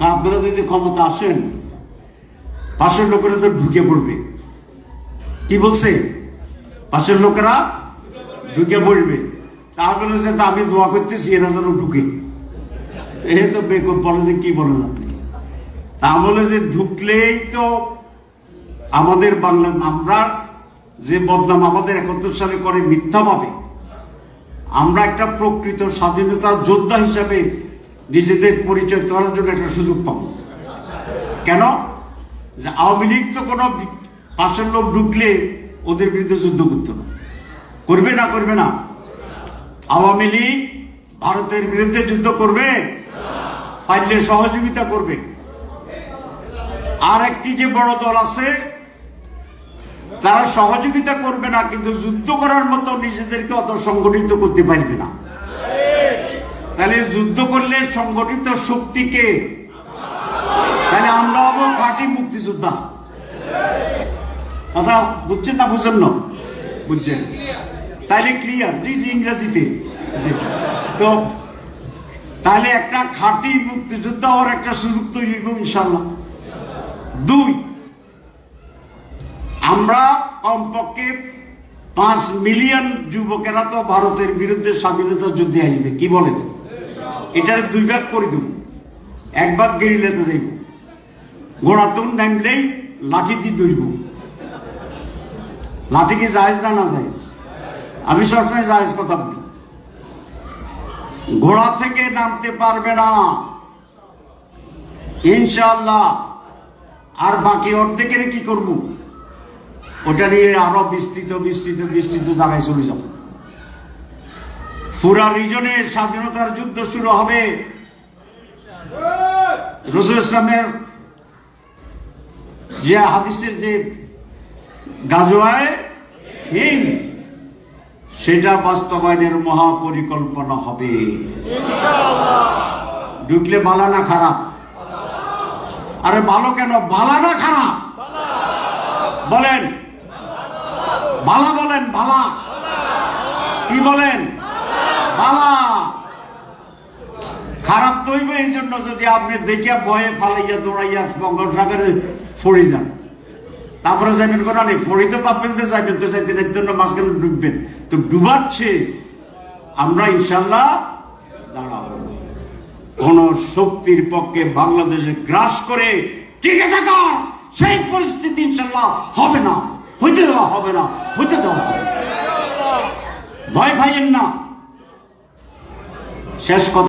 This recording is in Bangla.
আপনারা যদি ক্ষমতা আসেন, পাশের লোকেরা তো ঢুকে পড়বে। কি বলছে? পাশের লোকেরা ঢুকে পড়বে। তা বলেছে তা আমি দোয়া করতেছি এরা যেন ঢুকে। এ তো বেকুব বলে যে কি বলেন আপনি। তা বলে যে ঢুকলেই তো আমাদের বাংলা, আমরা যে বদনাম আমাদের 71 সালে করে মিথ্যা পাবে, আমরা একটা প্রকৃত স্বাধীনতা যোদ্ধা হিসাবে নিজেদের পরিচয় করার জন্য একটা সুযোগ পাবো। কেন? যে আওয়ামী লীগ তো কোনো পাশের লোক ঢুকলে ওদের বিরুদ্ধে যুদ্ধ করতো না। করবে না? করবে না? আওয়ামী লীগ ভারতের বিরুদ্ধে যুদ্ধ করবে? ফাইলে সহযোগিতা করবে। আর একটি যে বড় দল আছে তারা সহযোগিতা করবে না, কিন্তু যুদ্ধ করার মতো নিজেদেরকে অত সংগঠিত করতে পারবে না। তাহলে যুদ্ধ করলে সংগঠিত শক্তিকে, তাহলে আমরা হবো খাঁটি মুক্তিযোদ্ধা। কথা বুঝছেন না? বুঝছেন না? বুঝছেন? তাহলে ক্লিয়ার? জি জি, ইংরেজিতে। তো তাহলে একটা খাঁটি মুক্তিযোদ্ধা হওয়ার একটা সুযোগ তৈরি হইব ইনশাল্লাহ। 2, আমরা কমপক্ষে 5 মিলিয়ন যুবকেরা তো ভারতের বিরুদ্ধে স্বাধীনতা যুদ্ধে আসবে। কি বলেন? এটার 2 ভাগ করে দেব। 1 ভাগ গেরিলাতে যাইব, ঘোড়াতুন নামলেই লাঠি দিয়ে ধরব। লাঠি কি জায়েজ না না জায়েজ? আমি সবসময় জায়েজ কথা বলি। ঘোড়া থেকে নামতে পারবে না ইনশাআল্লাহ। আর বাকি অর্ধেকের কি করব? ওটা নিয়ে আরো বিস্তৃত বিস্তৃত বিস্তৃত জায়গায় চলে যাব। পুরা রিজনে স্বাধীনতার যুদ্ধ শুরু হবে। রাসূল ইসলামের যে হাদিসের যে গাজওয়ায়ে হিন্দ, সেটা বাস্তবায়নের মহাপরিকল্পনা হবে ইনশাআল্লাহ। ঢুকলে ভালো না খারাপ? আরে ভালো কেন? ভালো না খারাপ বলেন? ভালা বলেন, ভালা। কি বলেন? ভালা। খারাপ তো হইবে এই জন্য যদি আপনি দেখিয়া ভয়ে ফালাইয়া দৌড়াইয়া বঙ্গোপসাগরে ফড়ি যান, তারপরে যাবেন কোন নেই, ফড়িতে পাবেন যে যাবেন তো চাইতেন, এর জন্য মাঝখানে ডুববেন। তো ডুবাচ্ছে আমরা ইনশাল্লাহ দাঁড়াবো। কোন শক্তির পক্ষে বাংলাদেশে গ্রাস করে টিকে থাকার সেই পরিস্থিতি ইনশাল্লাহ হবে না, হইতে দেওয়া হবে না, হইতে দেওয়া হবে। ভয় পাইয়েন না। শেষ কথা।